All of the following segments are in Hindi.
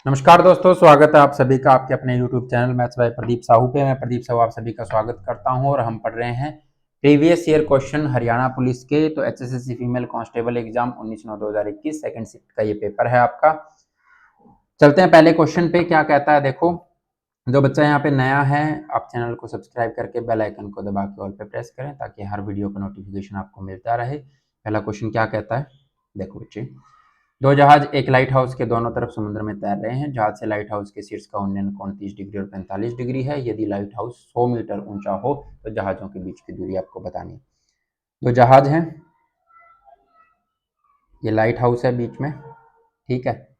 नमस्कार दोस्तों, स्वागत है आप सभी का आपके अपने YouTube channel maths by Pradeep Sahu पे। मैं प्रदीप साहू आप सभी का स्वागत करता हूं और हम पढ़ रहे हैं previous year question Haryana police के। तो HSSC female constable exam 19/9/2021 second shift का ये पेपर है आपका। चलते हैं पहले क्वेश्चन पे, क्या कहता है देखो। जो बच्चा यहाँ पे नया है, आप चैनल को सब्सक्राइब करके बेल आइकन को दबा के ऑल पे प्रेस करें ताकि हर वीडियो का नोटिफिकेशन आपको मिलता रहे। पहला क्वेश्चन क्या कहता है देखो बच्चे। दो जहाज एक लाइट हाउस के दोनों तरफ समुद्र में तैर रहे हैं। जहाज से लाइट हाउस के शीर्ष का उन्नयन कोण 30 डिग्री और 45 डिग्री है। यदि लाइट हाउस 100 मीटर ऊंचा हो तो जहाजों के बीच की दूरी आपको बतानी है। दो जहाज हैं, ये लाइट हाउस है बीच में, ठीक है।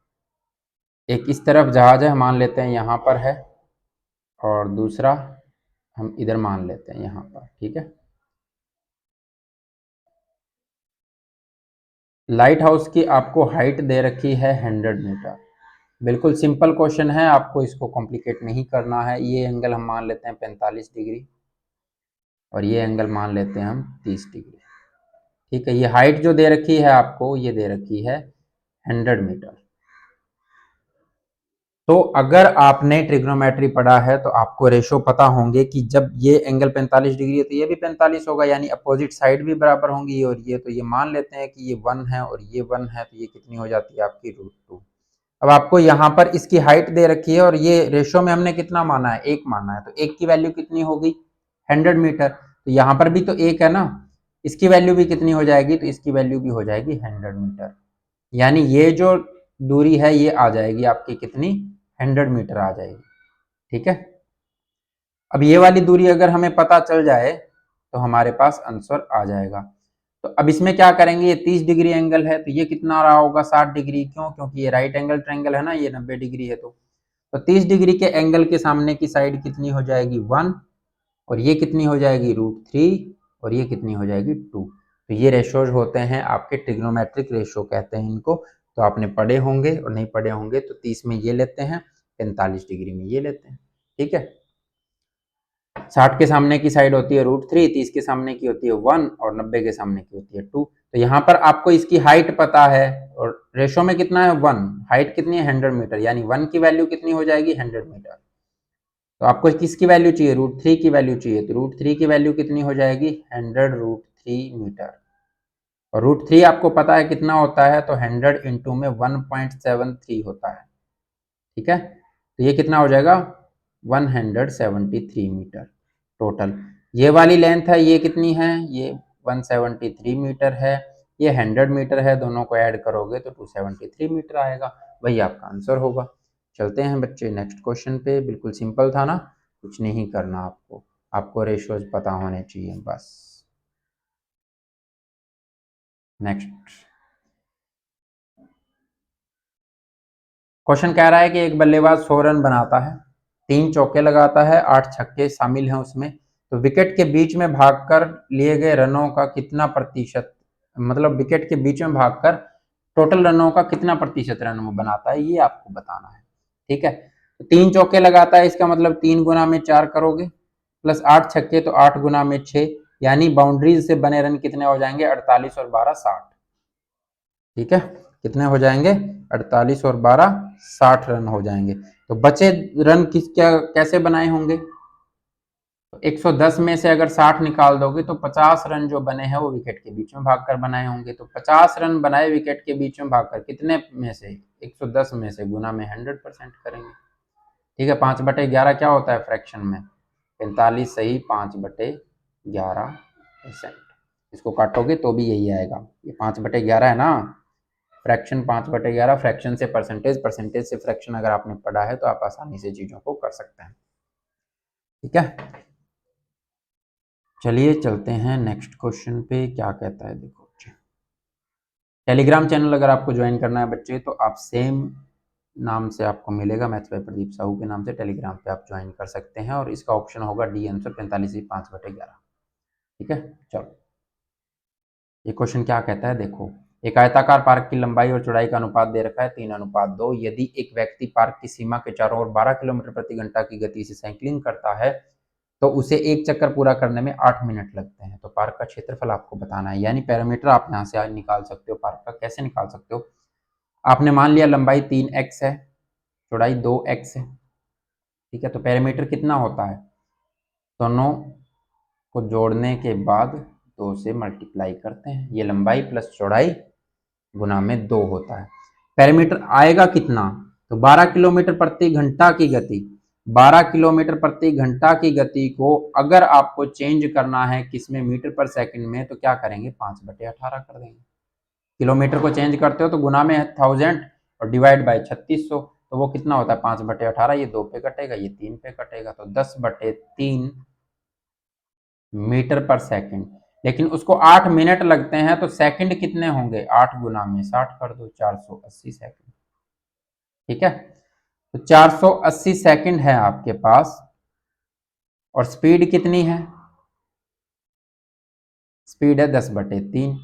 एक इस तरफ जहाज है, मान लेते हैं यहाँ पर है, और दूसरा हम इधर मान लेते हैं यहाँ पर, ठीक है। लाइट हाउस की आपको हाइट दे रखी है 100 मीटर। बिल्कुल सिंपल क्वेश्चन है, आपको इसको कॉम्प्लिकेट नहीं करना है। ये एंगल हम मान लेते हैं 45 डिग्री और ये एंगल मान लेते हैं हम 30 डिग्री, ठीक है। ये हाइट जो दे रखी है आपको, ये दे रखी है 100 मीटर। तो अगर आपने ट्रिग्नोमेट्री पढ़ा है तो आपको रेशो पता होंगे कि जब ये एंगल 45 डिग्री है तो ये भी 45 होगा, यानी अपोजिट साइड भी बराबर होंगी। और ये तो ये मान लेते हैं कि ये 1 है और ये 1 है, तो ये कितनी हो जाती है आपकी √2। अब आपको यहाँ पर इसकी हाइट दे रखी है और ये रेशो में हमने कितना माना है, 1 माना है, तो 1 की वैल्यू कितनी होगी 100 मीटर। तो यहाँ पर भी तो 1 है ना, इसकी वैल्यू भी कितनी हो जाएगी, तो इसकी वैल्यू भी हो जाएगी 100 मीटर। यानी ये जो दूरी है ये आ जाएगी आपकी कितनी, 100 मीटर आ जाएगी, ठीक है। अब ये वाली दूरी अगर हमें पता चल जाए तो हमारे पास आंसर आ जाएगा। तो अब इसमें क्या करेंगे, ये 30 डिग्री एंगल है तो ये कितना रहा होगा 60 डिग्री। क्यों? क्योंकि ये राइट एंगल ट्रायंगल है ना, ये 90 डिग्री है। तो 30 डिग्री के एंगल के सामने की साइड कितनी हो जाएगी 1, और ये कितनी हो जाएगी √3, और ये कितनी हो जाएगी 2। तो ये रेशोज होते हैं आपके ट्रिग्नोमेट्रिक रेशो कहते हैं इनको। तो आपने पढ़े होंगे, और नहीं पढ़े होंगे तो 30 में ये लेते हैं, 45 डिग्री में ये लेते हैं, ठीक है। 60 के सामने की साइड होती है √3, 30 के सामने की होती है 1 और 90 के सामने की होती है 2। तो यहाँ पर आपको इसकी हाइट पता है और रेशो में कितना है 1, हाइट कितनी है 100 मीटर, यानी 1 की वैल्यू कितनी हो जाएगी 100 मीटर। तो आपको किसकी वैल्यू चाहिए, √3 की वैल्यू चाहिए। तो √3 की वैल्यू कितनी हो जाएगी 100 √3 मीटर। और √3 आपको पता है कितना होता है, तो 100 इंटू में 1.73 होता है, ठीक है। तो ये कितना हो जाएगा 173 मीटर टोटल। ये वाली लेंथ है, ये कितनी है, ये 173 मीटर है, ये 100 मीटर है। दोनों को ऐड करोगे तो 273 मीटर आएगा, वही आपका आंसर होगा। चलते हैं बच्चे नेक्स्ट क्वेश्चन पे। बिल्कुल सिंपल था ना, कुछ नहीं करना आपको, आपको रेशियोज पता होने चाहिए बस। नेक्स्ट क्वेश्चन कह रहा है कि एक बल्लेबाज 100 रन बनाता है, 3 चौके लगाता है, 8 छक्के शामिल हैं उसमें। तो विकेट के बीच में भागकर लिए गए रनों का कितना प्रतिशत, मतलब विकेट के बीच में भागकर टोटल रनों का कितना प्रतिशत रन वो बनाता है, ये आपको बताना है, ठीक है। तो 3 चौके लगाता है, इसका मतलब 3 गुना में 4 करोगे, प्लस 8 छक्के तो 8 गुना में 6, यानी बाउंड्रीज से बने रन कितने हो जाएंगे 48 और 12 60, ठीक है। कितने हो जाएंगे 48 और 12 60 रन हो जाएंगे। तो बचे रन किस क्या कैसे बनाए होंगे, तो 110 में से अगर 60 निकाल दोगे तो 50 रन जो बने हैं वो विकेट के बीच में भागकर बनाए होंगे। तो 50 रन बनाए विकेट के बीच में भागकर, कितने में से 110 में से गुना में 100% करेंगे, ठीक है। 5/11 क्या होता है फ्रैक्शन में, 45 सही 5/11%। इसको काटोगे तो भी यही आएगा, ये 5/11 है ना, फ्रैक्शन 5/11, फ्रैक्शन से परसेंटेज, परसेंटेज से फ्रैक्शन अगर आपने पढ़ा है तो आप आसानी से चीजों को कर सकते हैं, ठीक है। चलिए चलते हैं नेक्स्ट क्वेश्चन पे, क्या कहता है देखो। टेलीग्राम चैनल अगर आपको ज्वाइन करना है बच्चे तो आप सेम नाम से आपको मिलेगा, मैथ्स बाय प्रदीप साहू के नाम से टेलीग्राम पे आप ज्वाइन कर सकते हैं, और इसका ऑप्शन होगा डी आंसर 45 5/11, ठीक है। चलो ये क्वेश्चन क्या कहता है देखो। एक आयताकार पार्क की लंबाई और चौड़ाई का अनुपात दे रखा है 3:2। यदि एक व्यक्ति पार्क की सीमा के चारों ओर 12 किलोमीटर प्रति घंटा की गति से साइकिलिंग करता है तो उसे एक चक्कर पूरा करने में 8 मिनट लगते हैं। तो पार्क का क्षेत्रफल आपको बताना है, यानी पैरामीटर आप यहाँ से निकाल सकते हो। पार्क का कैसे निकाल सकते हो, आपने मान लिया लंबाई 3x है, चौड़ाई 2x है, ठीक है। तो पेरीमीटर कितना होता है, दोनों को जोड़ने के बाद 2 से मल्टीप्लाई करते हैं, ये लंबाई प्लस चौड़ाई गुना में 2 होता है। पेरीमीटर आएगा कितना, तो 12 किलोमीटर प्रति घंटा की गति, 12 किलोमीटर प्रति घंटा की गति को अगर आपको चेंज करना है किसमें, मीटर पर सेकंड में, तो क्या करेंगे, 5/18 कर देंगे। किलोमीटर को चेंज करते हो तो गुना में है 1000 और डिवाइड बाय 3600, तो वो कितना होता है 5/18, ये 2 पे कटेगा, ये 3 पे कटेगा, तो 10/3 मीटर पर सेकंड। लेकिन उसको 8 मिनट लगते हैं, तो सेकंड कितने होंगे, 8 गुना में 60 कर दो, 480 सेकंड, ठीक है। तो 480 सेकंड है आपके पास, और स्पीड कितनी है, स्पीड है 10/3।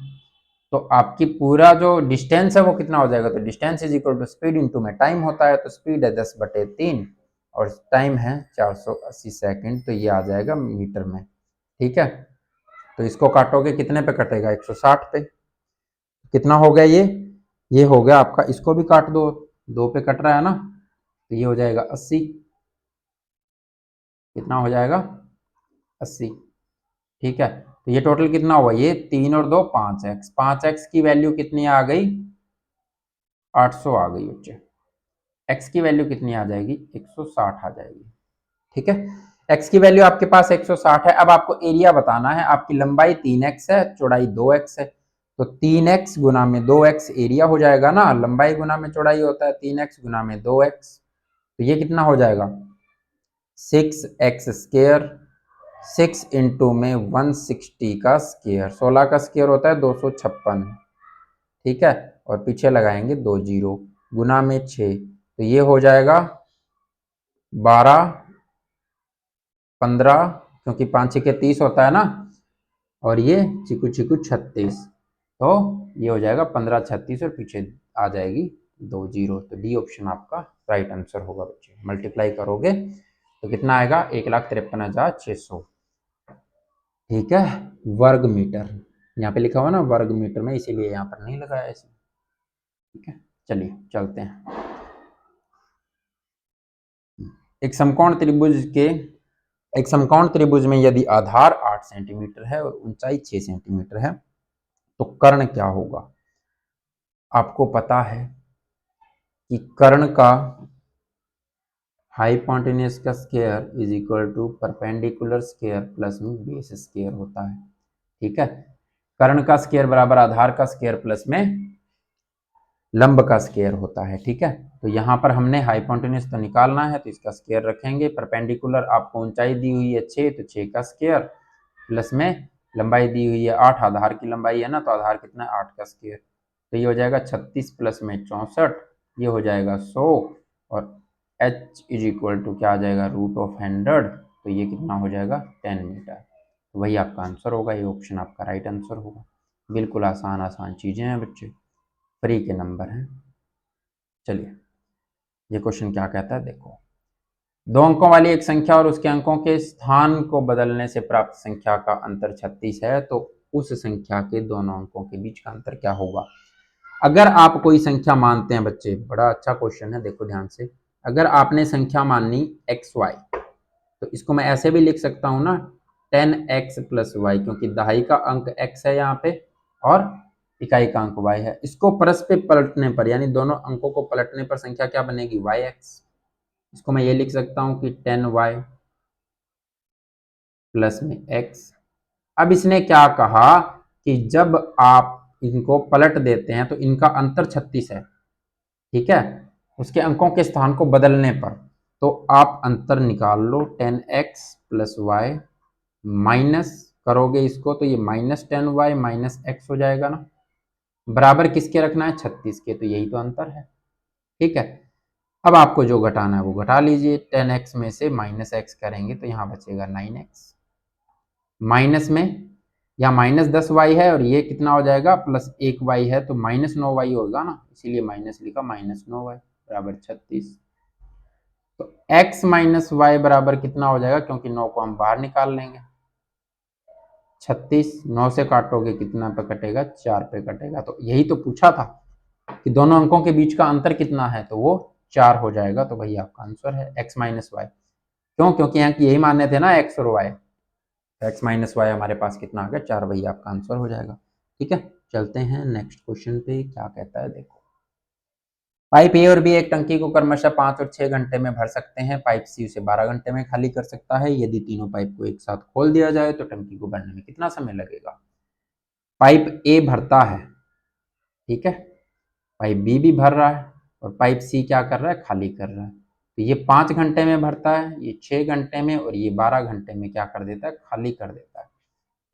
तो आपकी पूरा जो डिस्टेंस है वो कितना हो जाएगा, तो distance is equal to speed into में टाइम होता है, तो स्पीड है 10/3 और टाइम है 480 सेकंड, तो ये आ जाएगा मीटर में, ठीक है। तो इसको काटोगे कितने पे कटेगा, 160 पे। कितना हो गया ये हो गया आपका, इसको भी काट दो, 2 पे कट रहा है ना, तो ये हो जाएगा 80, कितना हो जाएगा 80, ठीक है। तो ये टोटल कितना हुआ, ये 3 और 2 5x, 5x की वैल्यू कितनी आ गई, 800 आ गई बच्चे। x की वैल्यू कितनी आ जाएगी, 160 आ जाएगी, ठीक है। x की वैल्यू आपके पास 160 है। अब आपको एरिया बताना है, आपकी लंबाई 3x है, चौड़ाई 2x है, तो 3x गुना में 2x एरिया हो जाएगा ना, लंबाई गुना में चौड़ाई होता है, 3x गुना में 2x, तो ये कितना हो जाएगा 6x², 6 इंटू में 160 का स्क्वायर, 16 का स्क्वायर होता है 256, ठीक है। और पीछे लगाएंगे 2 जीरो, गुना में 6, तो ये हो जाएगा 12, 15, क्योंकि 5 6 30 होता है ना, और ये चिकू चिकू 36, तो ये हो जाएगा 15 36 और पीछे आ जाएगी 2 जीरो, तो डी ऑप्शन आपका राइट आंसर होगा बच्चे। मल्टीप्लाई करोगे तो कितना आएगा, 1,53,600, ठीक है, वर्ग मीटर। यहाँ पे लिखा हुआ ना वर्ग मीटर में, इसीलिए यहाँ पर नहीं लगाया इसे, ठीक है। चलिए चलते हैं। एक समकोण त्रिभुज में यदि आधार 8 सेंटीमीटर है और ऊंचाई 6 सेंटीमीटर है, तो कर्ण क्या होगा। आपको पता है कि कर्ण का हाइपोटेन्यूज का square is equal to perpendicular square plus में बेस स्क्वायर होता है, ठीक है। कर्ण का स्क्वायर बराबर आधार का स्क्वायर प्लस में लंब का स्क्वायर होता है, ठीक है। तो यहाँ पर हमने हाइपोटेन्यूज तो निकालना है, तो इसका स्क्वायर रखेंगे। परपेंडिकुलर आपको ऊंचाई दी हुई है 6, तो 6 का स्क्वायर प्लस में लंबाई दी हुई है 8, आधार की लंबाई है ना, तो आधार कितना है 8 का स्क्वायर, तो ये हो जाएगा 36 प्लस में 64, ये हो जाएगा 100, और h इज इक्वल टू क्या आ जाएगा, √100, तो ये कितना हो जाएगा 10 मीटर, तो वही आपका आंसर होगा, ये ऑप्शन आपका राइट आंसर होगा। बिल्कुल आसान आसान चीज़ें हैं बच्चे, फ्री के नंबर हैं। चलिए ये क्वेश्चन क्या कहता है, देखो, 2 अंकों वाली एक संख्या और उसके अंकों के स्थान को बदलने से प्राप्त संख्या का अंतर 36 है, तो उस संख्या के दोनों अंकों के बीच का अंतर क्या होगा। अगर आप कोई संख्या मानते हैं बच्चे, बड़ा अच्छा क्वेश्चन है, देखो ध्यान से। अगर आपने संख्या मानी xy, तो इसको मैं ऐसे भी लिख सकता हूं ना, 10x + y, क्योंकि दहाई का अंक x है यहाँ पे और इकाई का अंक y है। इसको परस्पर पलटने पर, यानी दोनों अंकों को पलटने पर संख्या क्या बनेगी, yx। इसको मैं ये लिख सकता हूं कि 10y प्लस में x। अब इसने क्या कहा कि जब आप इनको पलट देते हैं तो इनका अंतर 36 है, ठीक है, उसके अंकों के स्थान को बदलने पर, तो आप अंतर निकाल लो, 10x + y माइनस करोगे इसको, तो ये -10y - x हो जाएगा ना, बराबर किसके रखना है, 36 के, तो यही तो अंतर है, ठीक है। अब आपको जो घटाना है वो घटा लीजिए, 10x में से -x करेंगे तो यहाँ बचेगा 9x, माइनस में यहाँ -10y है और ये कितना हो जाएगा, +1y है, तो -9y होगा ना, इसीलिए माइनस लिखा, -9y बराबर 36। तो x - y बराबर कितना हो जाएगा, क्योंकि 9 को हम बाहर निकाल लेंगे, 36, 9 से काटोगे कितना पे कटेगा, 4 पे कटेगा। तो यही तो पूछा था कि दोनों अंकों के बीच का अंतर कितना है, तो वो 4 हो जाएगा। तो वही आपका आंसर है x माइनस वाई। क्यों? क्योंकि यहाँ की यही मानने थे ना x और y। x माइनस वाई हमारे पास कितना आ गया 4, वही आपका आंसर हो जाएगा। ठीक है, चलते हैं नेक्स्ट क्वेश्चन पे, क्या कहता है देखो। पाइप ए और बी एक टंकी को क्रमशः 5 और 6 घंटे में भर सकते हैं। पाइप सी उसे 12 घंटे में खाली कर सकता है। यदि तीनों पाइप को एक साथ खोल दिया जाए तो टंकी को भरने में कितना समय लगेगा? पाइप ए भरता है, ठीक है, पाइप बी भी भर रहा है और पाइप सी क्या कर रहा है? खाली कर रहा है। तो ये 5 घंटे में भरता है, ये 6 घंटे में, और ये 12 घंटे में क्या कर देता है? खाली कर देता है।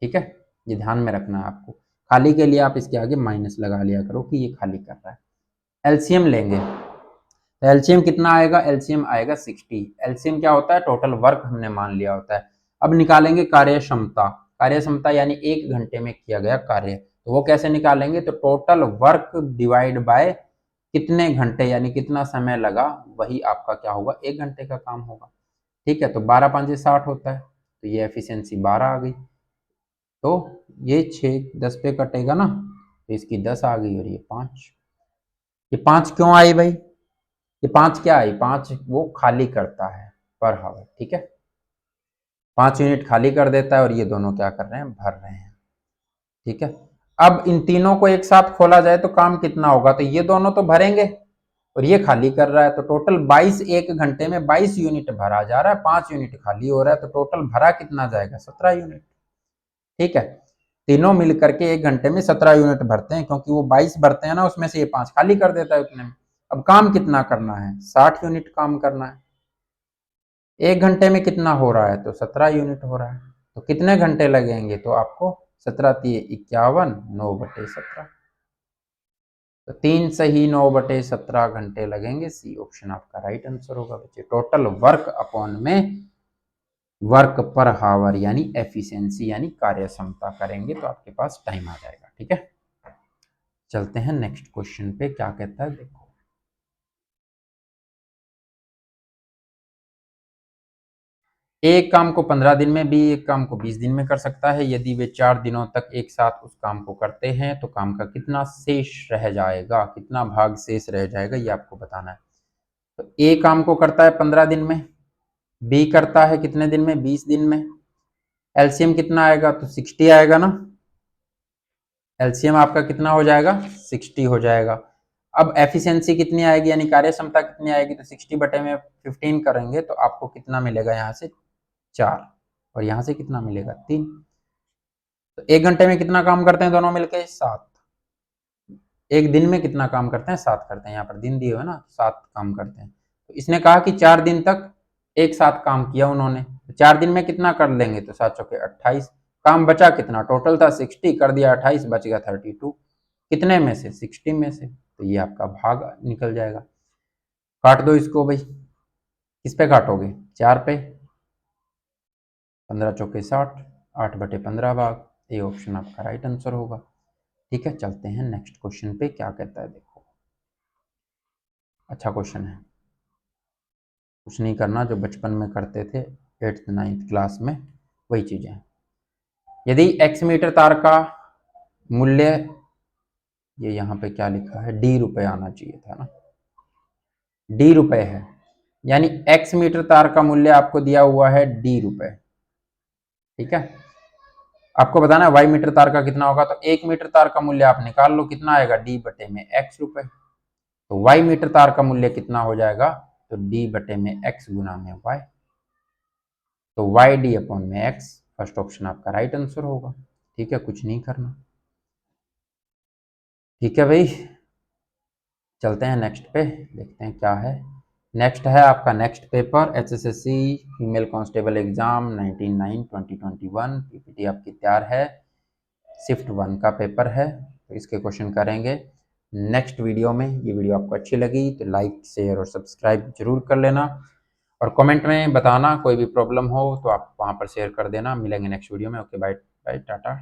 ठीक है, ये ध्यान में रखना है आपको। खाली के लिए आप इसके आगे माइनस लगा लिया करो कि ये खाली कर रहा है। एलसीएम लेंगे तो एलसीएम कितना आएगा? एलसीएम आएगा 60। एलसीएम क्या होता है? टोटल वर्क हमने मान लिया होता है। अब निकालेंगे कार्य क्षमता। कार्य क्षमता यानी 1 घंटे में किया गया कार्य। तो वो कैसे निकालेंगे? तो टोटल वर्क डिवाइड बाय कितने घंटे यानी कितना समय लगा, वही आपका क्या होगा? 1 घंटे का काम होगा। ठीक है, तो 12 5 60 होता है, तो ये एफिशिएंसी 12 आ गई। तो ये 6 10 पे कटेगा ना, तो इसकी 10 आ गई और ये 5। ये 5 क्यों आई भाई? ये 5 क्या आई? 5 वो खाली करता है पर हावर। ठीक है, 5 यूनिट खाली कर देता है और ये दोनों क्या कर रहे हैं? भर रहे हैं। ठीक है, अब इन तीनों को एक साथ खोला जाए तो काम कितना होगा? तो ये दोनों तो भरेंगे और ये खाली कर रहा है, तो टोटल 22, 1 घंटे में 22 यूनिट भरा जा रहा है, 5 यूनिट खाली हो रहा है, तो टोटल भरा कितना जाएगा? 17 यूनिट। ठीक है, तीनों मिल करके 1 घंटे में 17 यूनिट भरते हैं, क्योंकि वो 22 भरते हैं ना, उसमें से ये 5 खाली कर देता है उतने में। अब काम कितना करना है? 60 यूनिट काम करना है। 1 घंटे में कितना हो रहा है? तो 17 यूनिट हो रहा है। तो कितने घंटे लगेंगे? तो आपको 17 तिये 51, 9/17। तो 3 सही 9/17 घंटे लगेंगे। सी ऑप्शन आपका राइट आंसर होगा बच्चे। टोटल वर्क अपॉन में वर्क पर हावर यानी एफिशिएंसी यानी कार्य क्षमता करेंगे तो आपके पास टाइम आ जाएगा। ठीक है, चलते हैं नेक्स्ट क्वेश्चन पे, क्या कहता है देखो। एक काम को 15 दिन में, बी एक काम को 20 दिन में कर सकता है। यदि वे 4 दिनों तक एक साथ उस काम को करते हैं तो काम का कितना शेष रह जाएगा, कितना भाग शेष रह जाएगा, ये आपको बताना है। तो ए काम को करता है 15 दिन में, बी करता है कितने दिन में? 20 दिन में। एलसीएम कितना आएगा? तो 60 आएगा ना। एलसीएम आपका कितना हो जाएगा? 60 हो जाएगा। अब एफिशिएंसी कितनी आएगी यानी कार्य क्षमता कितनी आएगी? तो 60 बटे में 15 करेंगे तो आपको कितना मिलेगा? यहाँ से 4 और यहाँ से कितना मिलेगा? 3। तो 1 घंटे में कितना काम करते हैं दोनों मिलके? 7। एक दिन में कितना काम करते हैं? 7 करते हैं। यहाँ पर दिन दिए हुए ना, 7 काम करते हैं। तो इसने कहा कि 4 दिन तक एक साथ काम किया उन्होंने, तो 4 दिन में कितना कर लेंगे? तो 7 चौके 28। काम बचा कितना? टोटल था 60, कर दिया 28, बच गया 32। कितने में से? 60 में से। तो ये आपका भाग निकल जाएगा। काट दो इसको भाई। किस पे काटोगे? 4 पे। 15 चौके 60, 8/15 भाग। ये ऑप्शन आपका राइट आंसर होगा। ठीक है, चलते हैं नेक्स्ट क्वेश्चन पे, क्या कहता है देखो। अच्छा क्वेश्चन है, कुछ नहीं करना, जो बचपन में करते थे 8th 9th क्लास में, वही चीजें हैं। यदि x मीटर तार का मूल्य, ये यहाँ पे क्या लिखा है? डी रुपए आना चाहिए था ना, डी रुपए है, यानी x मीटर तार का मूल्य आपको दिया हुआ है डी रुपए। ठीक है, आपको बताना है वाई मीटर तार का कितना होगा। तो 1 मीटर तार का मूल्य आप निकाल लो, कितना आएगा? डी बटे में x रुपए। तो वाई मीटर तार का मूल्य कितना हो जाएगा? तो डी बटे में x गुना में y। तो वाई डी अपॉन में x, फर्स्ट ऑप्शन आपका राइट आंसर होगा। ठीक है, कुछ नहीं करना। ठीक है भाई, चलते हैं नेक्स्ट पे, देखते हैं क्या है। नेक्स्ट है आपका next paper HSSC female constable exam 19/9/2021। PPT आपकी तैयार है, शिफ्ट 1 का पेपर है, तो इसके क्वेश्चन करेंगे नेक्स्ट वीडियो में। ये वीडियो आपको अच्छी लगी तो लाइक शेयर और सब्सक्राइब जरूर कर लेना, और कमेंट में बताना कोई भी प्रॉब्लम हो तो आप वहाँ पर शेयर कर देना। मिलेंगे नेक्स्ट वीडियो में। Okay, bye bye, Tata.